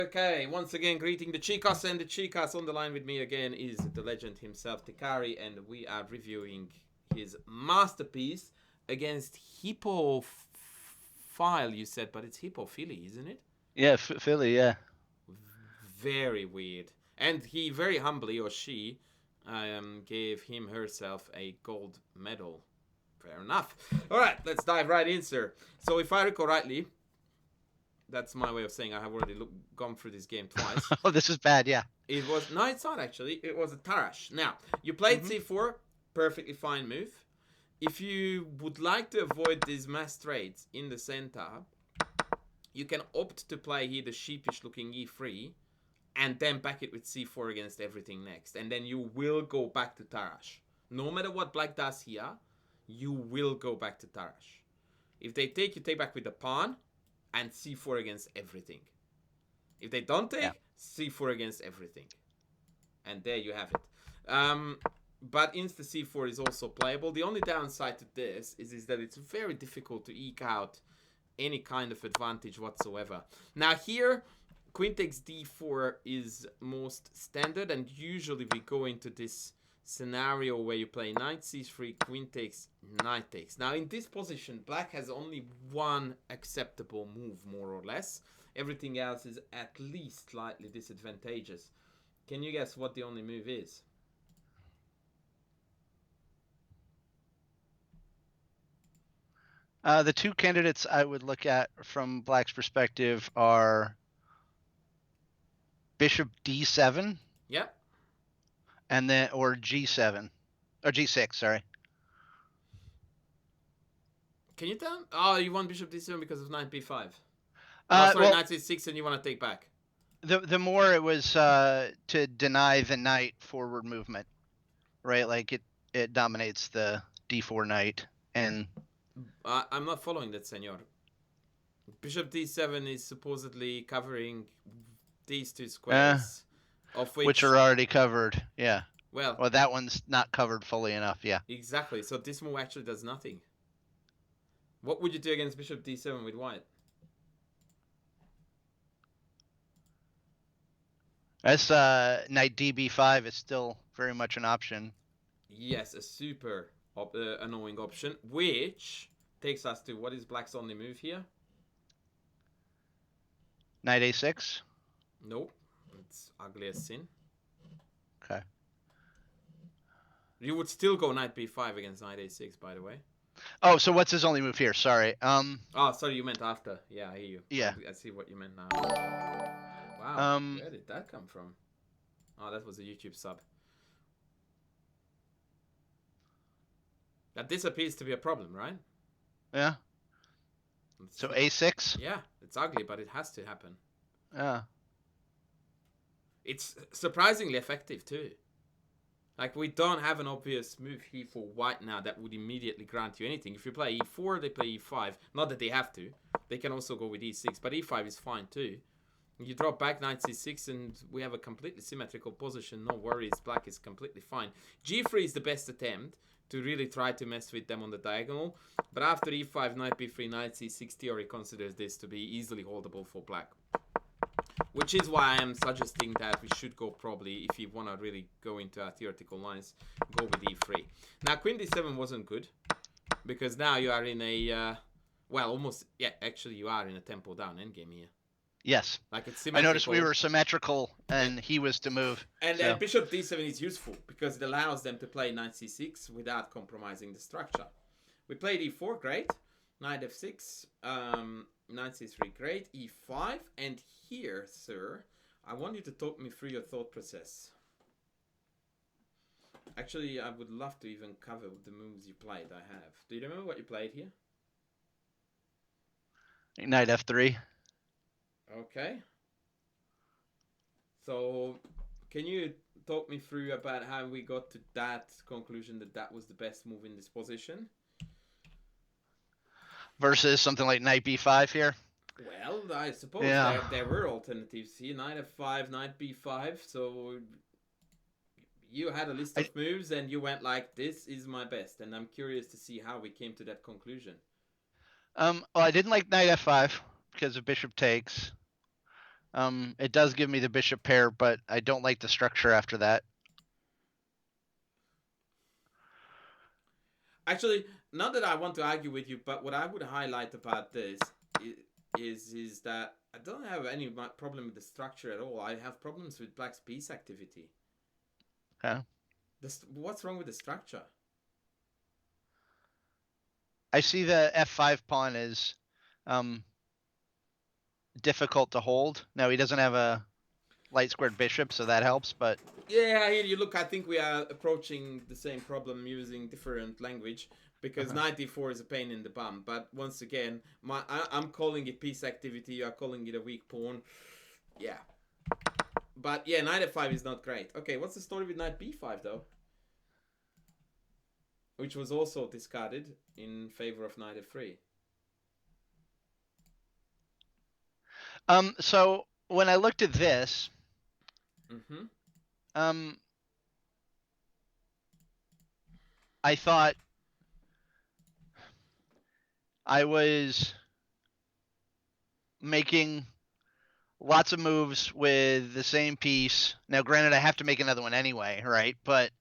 Okay, once again, greeting the Chicas, and the Chicas on the line with me again is the legend himself, Tikari, and we are reviewing his masterpiece against Hippophile, you said, but it's Hippophily, isn't it? Yeah, Philly, yeah. Very weird. And he very humbly, or she, gave him herself a gold medal. Fair enough. All right, let's dive right in, sir. So, if I recall rightly, that's my way of saying I have already gone through this game twice. Oh, this is bad, yeah. It was no, it's not actually. It was a Tarash. Now you played c4, perfectly fine move. If you would like to avoid these mass trades in the center, you can opt to play here the sheepish-looking e3, and then back it with c4 against everything next, and then you will go back to Tarash. No matter what Black does here, you will go back to Tarash. If they take, you take back with the pawn, and c4 against everything. If they don't take, Yeah. c4 against everything. And there you have it. But insta c4 is also playable. The only downside to this is that it's very difficult to eke out any kind of advantage whatsoever. Now here, queen takes d4 is most standard, and usually we go into this scenario where you play knight c3, queen takes, knight takes. Now in this position, black has only one acceptable move, more or less. Everything else is at least slightly disadvantageous. Can you guess what the only move is? The two candidates I would look at from Black's perspective are Bishop D7 Yep. and then or G7 or G6, sorry. Can you tell? Oh, you want bishop d7 because of knight b5. Sorry, Well, knight c6, and you want to take back. the more it was to deny the knight forward movement, right? Like it dominates the D4 knight, and I'm not following that, senor. Bishop d7 is supposedly covering these two squares, of which which are already covered. Yeah. well, Well, that one's not covered fully enough. Yeah. exactly. So this move actually does nothing. What would you do against bishop d7 with white? That's knight DB5 is still very much an option. Yes, a super annoying option, which takes us to what is black's only move here? Knight A6. Nope, it's ugly as sin. Okay. You would still go knight b5 against knight a6, by the way. Oh, so what's his only move here? Sorry. Oh, sorry, you meant after. Yeah, I hear you. Yeah. I see what you meant now. Wow, where did that come from? Oh, that was a YouTube sub. That this appears to be a problem, right? Yeah. So A6? Yeah, it's ugly, but it has to happen. Yeah. It's surprisingly effective, too. Like, we don't have an obvious move here for white now that would immediately grant you anything. If you play e4, they play e5. Not that they have to. They can also go with e6, but e5 is fine, too. You drop back knight c6 and we have a completely symmetrical position. No worries, black is completely fine. g3 is the best attempt to really try to mess with them on the diagonal. But after e5, knight b3, knight c6, theory considers this to be easily holdable for black. Which is why I am suggesting that we should go probably, if you want to really go into our theoretical lines, go with e3. Now, queen d7 wasn't good, because now you are in a, well, almost, yeah, actually you are in a tempo down endgame here. Yes. Like, it's I noticed we were symmetrical and he was to move. And so. Bishop d7 is useful because it allows them to play knight c6 without compromising the structure. We played e4, great. Knight f6, knight c3, great. e5, and here, sir, I want you to talk me through your thought process. Actually, I would love to even cover the moves you played. I have. Do you remember what you played here? Knight f3. Okay. So, can you talk me through about how we got to that conclusion that that was the best move in this position? Versus something like knight b5 here? Well, I suppose there were alternatives here. Knight f5, knight b5. So you had a list of moves and you went like, this is my best. And I'm curious to see how we came to that conclusion. Well, I didn't like knight f5 because of bishop takes. It does give me the bishop pair, but I don't like the structure after that. Actually, not that I want to argue with you, but what I would highlight about this is that I don't have any problem with the structure at all. I have problems with black's piece activity. Huh? What's wrong with the structure? I see the f5 pawn is difficult to hold. Now he doesn't have a light squared bishop, so that helps, but yeah, here you look. I think we are approaching the same problem using different language because knight d4 is a pain in the bum. But once again, I'm calling it piece activity. You are calling it a weak pawn. Yeah, but yeah, knight f5 is not great. Okay, what's the story with knight b5 though? Which was also discarded in favor of knight f3. So when I looked at this, I thought I was making lots of moves with the same piece. Now, granted, I have to make another one anyway, right? But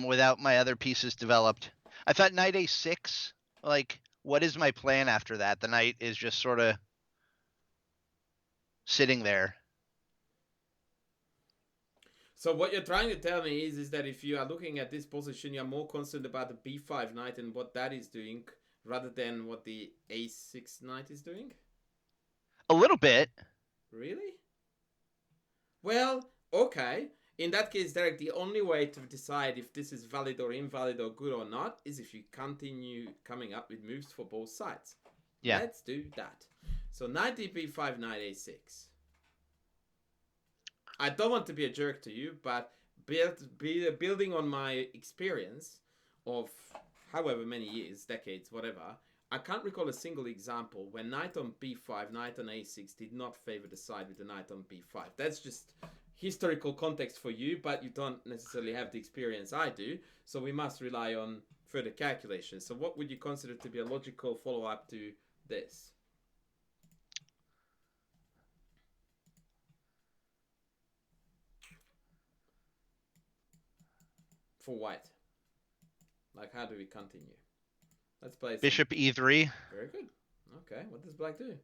without my other pieces developed, I thought knight a6. Like, what is my plan after that? The knight is just sort of sitting there. So what you're trying to tell me is that if you are looking at this position, you're more concerned about the b5 knight and what that is doing rather than what the a6 knight is doing? A little bit. Really? Well, okay. In that case, Derek, the only way to decide if this is valid or invalid or good or not is if you continue coming up with moves for both sides. Yeah. Let's do that. So knight b5, knight a6. I don't want to be a jerk to you, but building on my experience of however many years, decades, whatever, I can't recall a single example where knight on b5, knight on a6 did not favor the side with the knight on b5. That's just historical context for you, but you don't necessarily have the experience I do, so we must rely on further calculations. So what would you consider to be a logical follow-up to this? For white. Like, how do we continue? Let's play Bishop e3. Very good. Okay, what does black do?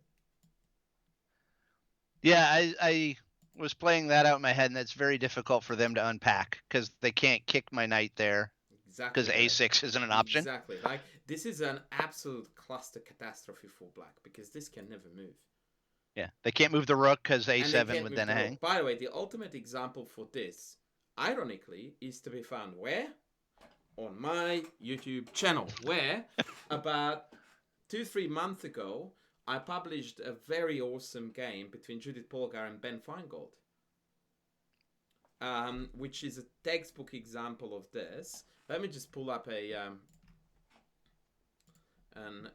Yeah, I was playing that out in my head, and it's very difficult for them to unpack because they can't kick my knight there. Exactly. Because a6 isn't an option. Exactly. Like, this is an absolute cluster catastrophe for black because this can never move. Yeah, they can't move the rook because a7 would then hang. By the way, the ultimate example for this, ironically, is to be found where? On my YouTube channel, where about 2-3 months ago, I published a very awesome game between Judith Polgar and Ben Feingold, which is a textbook example of this. Let me just pull up an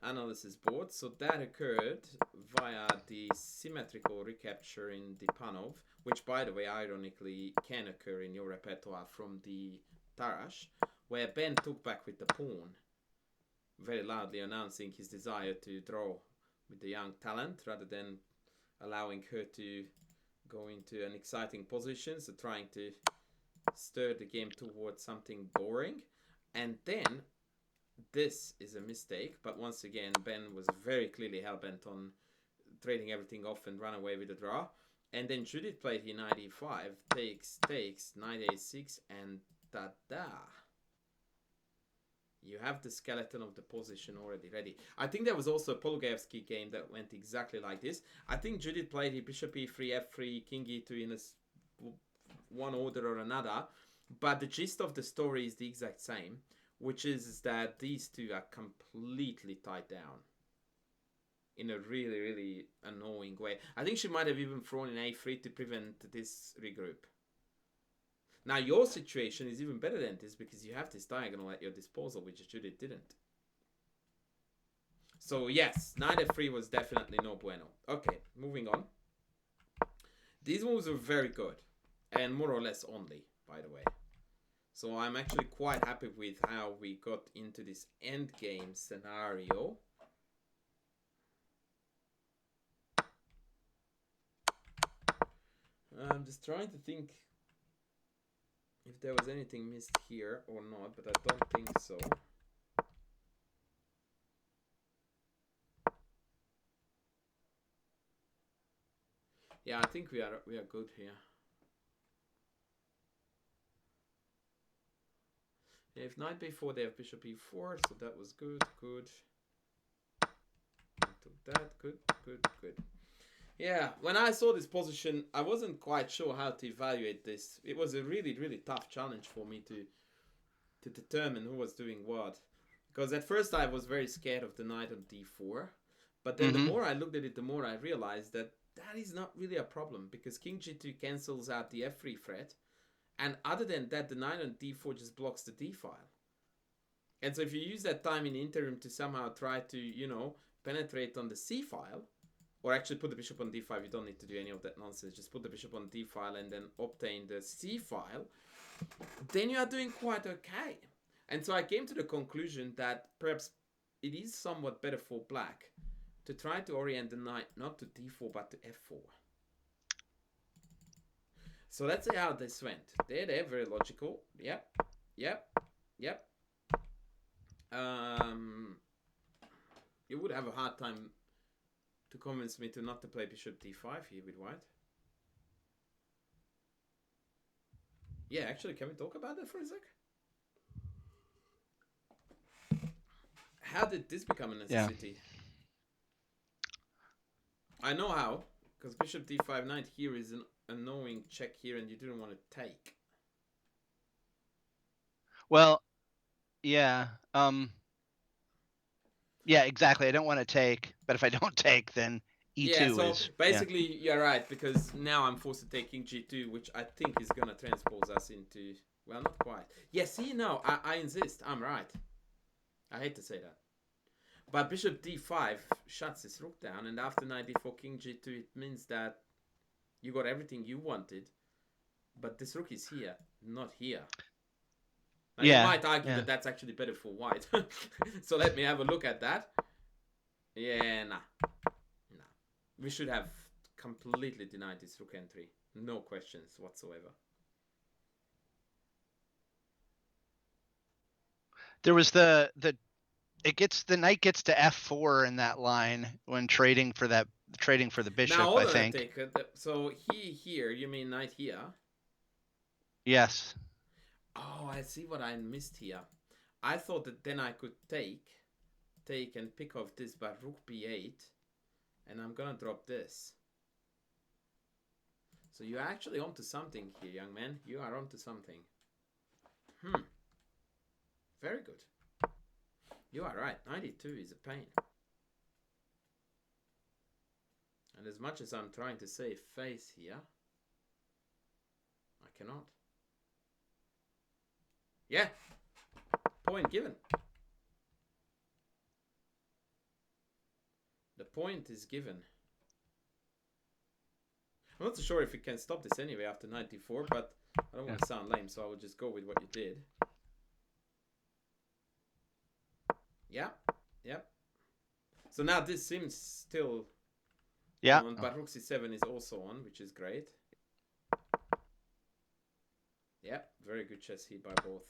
analysis board. So that occurred via the symmetrical recapture in the Panov, which, by the way, ironically can occur in your repertoire from the Tarrasch, where Ben took back with the pawn, very loudly announcing his desire to draw with the young talent rather than allowing her to go into an exciting position, so trying to stir the game towards something boring. And then this is a mistake, but once again Ben was very clearly hell-bent on trading everything off and run away with a draw. And then Judith played here knight e5, takes, knight a6, and ta-da! You have the skeleton of the position already ready. I think there was also a Polugaevsky game that went exactly like this. I think Judith played here bishop e3, f3, king e2 in one order or another. But the gist of the story is the exact same, which is that these two are completely tied down in a really, really annoying way. I think she might have even thrown in a3 to prevent this regroup. Now, your situation is even better than this because you have this diagonal at your disposal, which Judith didn't. So, yes, knight f3 was definitely no bueno. Okay, moving on. These moves are very good, and more or less only, by the way. So, I'm actually quite happy with how we got into this endgame scenario. I'm just trying to think if there was anything missed here or not, but I don't think so. Yeah, I think we are good here. If knight b4, they have bishop e4, so that was good. Took that, good. Yeah, when I saw this position, I wasn't quite sure how to evaluate this. It was a really tough challenge for me to determine who was doing what. Because at first I was very scared of the knight on d4. But then the more I looked at it, the more I realized that that is not really a problem. Because king g2 cancels out the f3 threat. And other than that, the knight on d4 just blocks the d file. And so if you use that time in the interim to somehow try to, penetrate on the c file, or actually put the bishop on d5, you don't need to do any of that nonsense. Just put the bishop on d file and then obtain the c file, then you are doing quite okay. And so I came to the conclusion that perhaps it is somewhat better for black to try to orient the knight not to d4 but to f4. So let's see how this went. They're very logical. Yep. You would have a hard time to convince me to not to play bishop d5 here with white. Yeah, actually, can we talk about that for a sec? How did this become a necessity? Yeah. I know how, because bishop d5 knight here is an annoying check here, and you didn't want to take. Well, yeah. Yeah, exactly. I don't want to take, but if I don't take, then e2 yeah, so is... basically, you're right, because now I'm forced to take king g2, which I think is going to transpose us into... Well, not quite. Yeah, see, no, I insist. I'm right. I hate to say that. But bishop d5 shuts this rook down, and after knight d4, king g2, it means that you got everything you wanted, but this rook is here, not here. Now, you might argue that that's actually better for white. So let me have a look at that. Yeah, nah. We should have completely denied this rook entry. No questions whatsoever. There was the knight gets to f4 in that line when trading for the bishop, now, hold I on think. A tick. So here, you mean knight here? Yes. Oh, I see what I missed here. I thought that then I could take and pick off this by rook b8, and I'm gonna drop this. So you're actually onto something here, young man. You are onto something. Very good. You are right. 92 is a pain. And as much as I'm trying to save face here, I cannot. Yeah. Point given. The point is given. I'm not so sure if we can stop this anyway after 94, but I don't want to sound lame, so I will just go with what you did. Yeah. Yep. So now this seems still on, but rook c7 is also on, which is great. Yeah, very good chess here by both.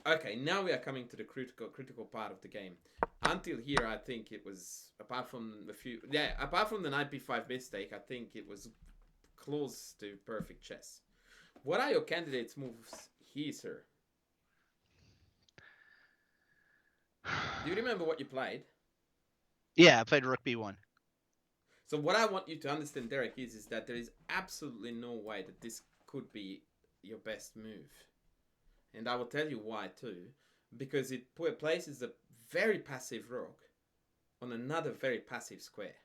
Okay, now we are coming to the critical part of the game. Until here, I think it was, apart from the knight b5 mistake, I think it was close to perfect chess. What are your candidates' moves here, sir? Do you remember what you played? Yeah, I played rook b1. So what I want you to understand, Derek, is that there is absolutely no way that this could be your best move. And I will tell you why too. Because it places a very passive rook on another very passive square.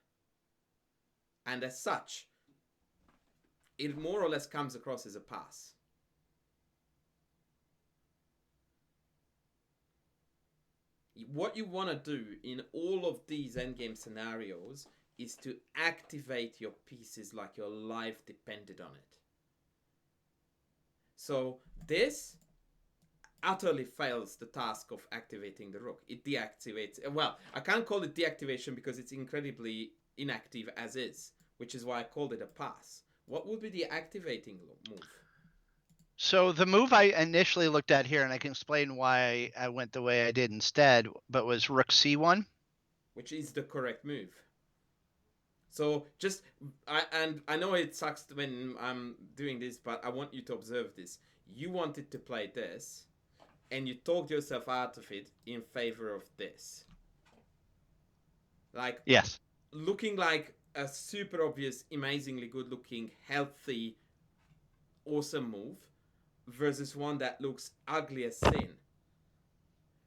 And as such, it more or less comes across as a pass. What you want to do in all of these endgame scenarios is to activate your pieces like your life depended on it. So this utterly fails the task of activating the rook. It deactivates. Well, I can't call it deactivation because it's incredibly inactive as is. which is why I called it a pass. What would be the activating move? So the move I initially looked at here, and I can explain why I went the way I did instead, but was Rook C1. Which is the correct move. So just I know it sucks when I'm doing this, but I want you to observe this. You wanted to play this, and you talked yourself out of it in favor of this. Like, Yes. looking like a super obvious, amazingly good looking, healthy, awesome move versus one that looks ugly as sin.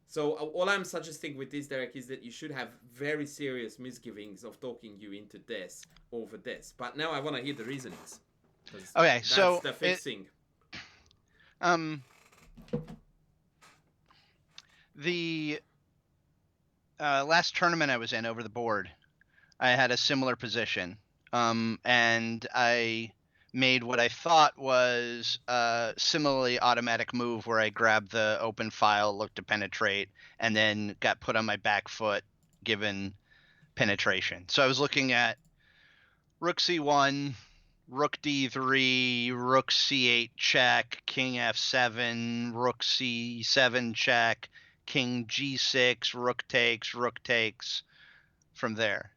So all I'm suggesting with this, Derek, is that you should have very serious misgivings of talking you into this over this. But now I want to hear the reasonings. Okay, That's so the fixing. The last tournament I was in over the board, I had a similar position, and I made what I thought was a similarly automatic move where I grabbed the open file, looked to penetrate, and then got put on my back foot given penetration. So I was looking at Rook C1, Rook D3, Rook C8 check, King F7, Rook C7 check, King G6, Rook takes from there,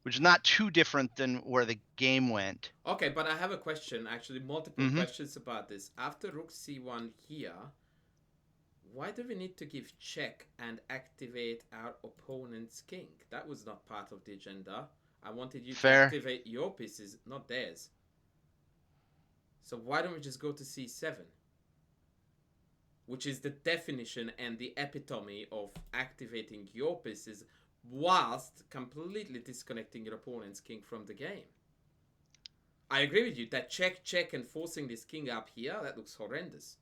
which is not too different than where the game went. Okay, but I have a question, actually, multiple questions about this. After Rook C1 here, why do we need to give check and activate our opponent's king? That was not part of the agenda. I wanted you to activate your pieces, not theirs. So why don't we just go to C7? Which is the definition and the epitome of activating your pieces whilst completely disconnecting your opponent's king from the game. I agree with you that check, and forcing this king up here, that looks horrendous.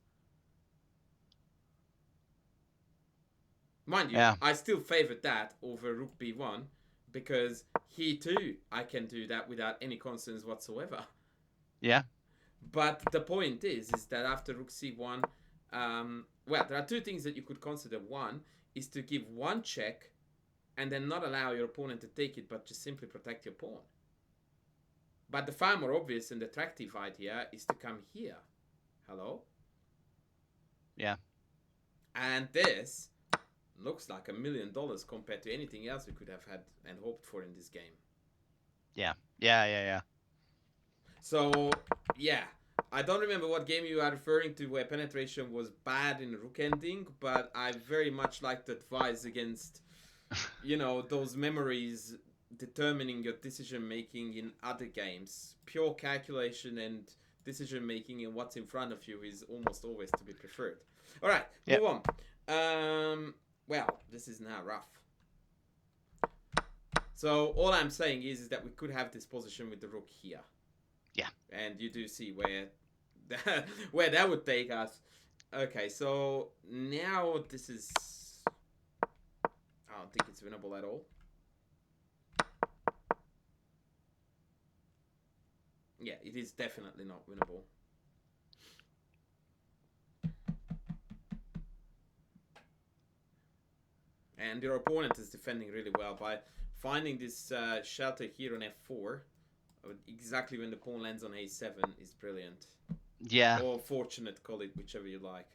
Mind you, Yeah. I still favored that over Rook B1 because here too I can do that without any concerns whatsoever. Yeah. But the point is that after Rook C1, well, there are two things that you could consider. One is to give one check and then not allow your opponent to take it, but just simply protect your pawn. But the far more obvious and attractive idea is to come here. Hello? Yeah. And this looks like $1 million compared to anything else we could have had and hoped for in this game. Yeah. So, yeah. I don't remember what game you are referring to where penetration was bad in rook ending, but I very much like to advise against, those memories determining your decision making in other games. Pure calculation and decision making in what's in front of you is almost always to be preferred. All right, move on. Well, this is now rough. So all I'm saying is that we could have this position with the rook here. Yeah. And you do see where that would take us. Okay, so now this is... I don't think it's winnable at all. Yeah, it is definitely not winnable. And your opponent is defending really well by finding this shelter here on f4. Exactly when the pawn lands on a7 is brilliant. Yeah. Or fortunate, call it whichever you like.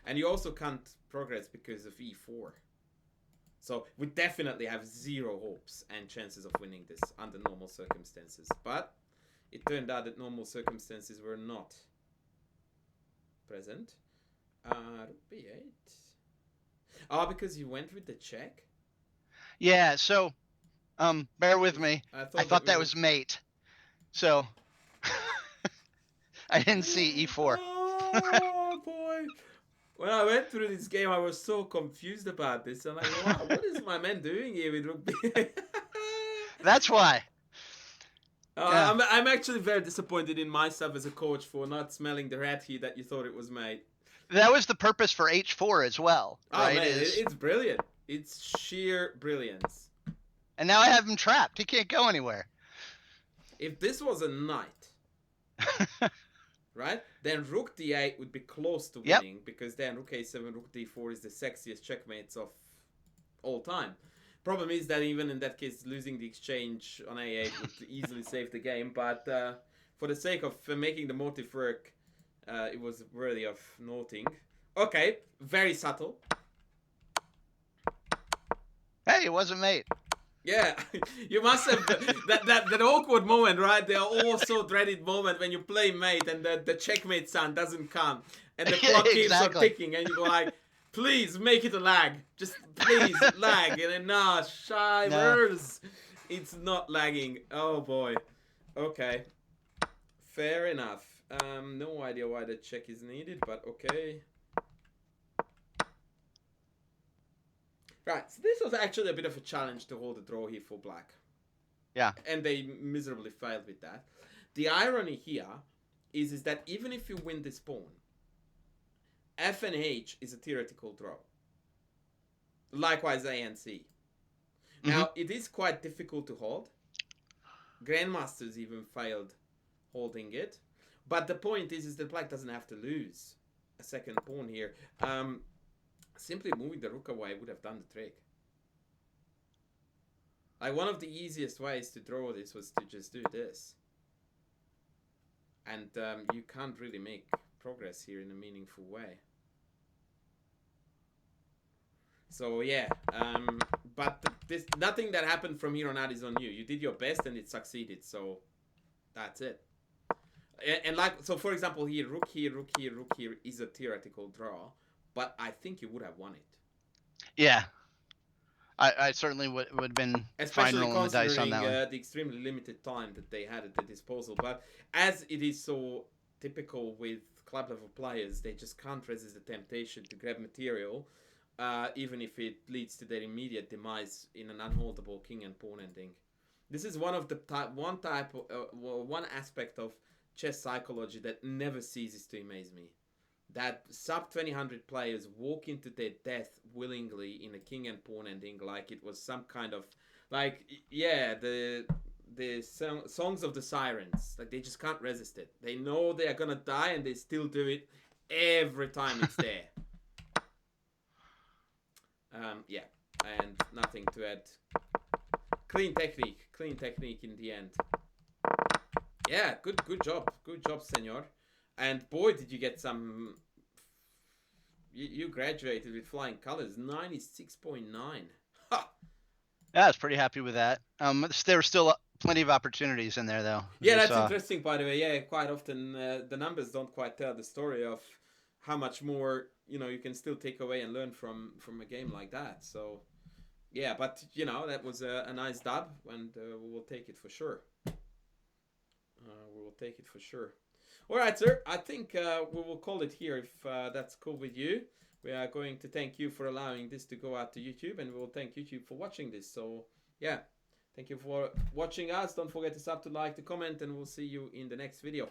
And you also can't progress because of e4. So we definitely have zero hopes and chances of winning this under normal circumstances. But it turned out that normal circumstances were not present. Rook b8. Oh, because you went with the check? Yeah, so bear with me. I thought that was mate. So I didn't see e4. Oh boy. When I went through this game, I was so confused about this. I'm like, wow, what is my man doing here with Rook b8? That's why. Yeah. I'm actually very disappointed in myself as a coach for not smelling the rat here that you thought it was mate. That was the purpose for h4 as well, right? Oh man, it's brilliant. It's sheer brilliance. And now I have him trapped. He can't go anywhere. If this was a knight, right, then Rook d8 would be close to winning because then Rook a7, Rook d4 is the sexiest checkmates of all time. Problem is that even in that case, losing the exchange on a8 would easily save the game. But for the sake of making the motive work, it was worthy of noting. Okay, very subtle. Hey, it wasn't mate. Yeah, you must have that awkward moment, right? The also dreaded moment when you play mate and the checkmate sound doesn't come and the clock keeps on Exactly. ticking and you go like, please make it a lag. Just please lag. And then, nah, shivers. It's not lagging. Oh boy. Okay. Fair enough. No idea why the check is needed, but okay. Right, so this was actually a bit of a challenge to hold a draw here for black. Yeah. And they miserably failed with that. The irony here is that even if you win this pawn, F and H is a theoretical draw. Likewise, A and C. Now, it is quite difficult to hold. Grandmasters even failed holding it. But the point is that black doesn't have to lose a second pawn here. Simply moving the rook away would have done the trick. Like, one of the easiest ways to draw this was to just do this. And you can't really make progress here in a meaningful way. So yeah, but nothing that happened from here on out is on you. You did your best and it succeeded, so that's it. And like, so for example here, rook here, rook here, rook here is a theoretical draw, but I think you would have won it. Yeah. I certainly would have been fine rolling the dice on that one. The extremely limited time that they had at their disposal. But as it is so typical with club level players, they just can't resist the temptation to grab material, even if it leads to their immediate demise in an unholdable king and pawn ending. This is one of the one aspect of chess psychology that never ceases to amaze me. That sub 2000 players walk into their death willingly in a king and pawn ending like it was some kind of, like, yeah, the songs of the sirens. Like, they just can't resist it. They know they are gonna die and they still do it every time it's there. Yeah, and nothing to add. Clean technique in the end. Yeah, good job, senor. And boy, did you get some. You graduated with flying colors, 96.9. Ha! Yeah, I was pretty happy with that. There were still plenty of opportunities in there, though. Yeah, that's interesting, by the way. Yeah, quite often the numbers don't quite tell the story of how much more you can still take away and learn from a game like that. So, yeah, but that was a nice dub, and we will take it for sure. We will take it for sure. All right, sir. I think we will call it here if that's cool with you. We are going to thank you for allowing this to go out to YouTube, and we will thank YouTube for watching this. So, yeah, thank you for watching us. Don't forget to sub, to like, to comment, and we'll see you in the next video.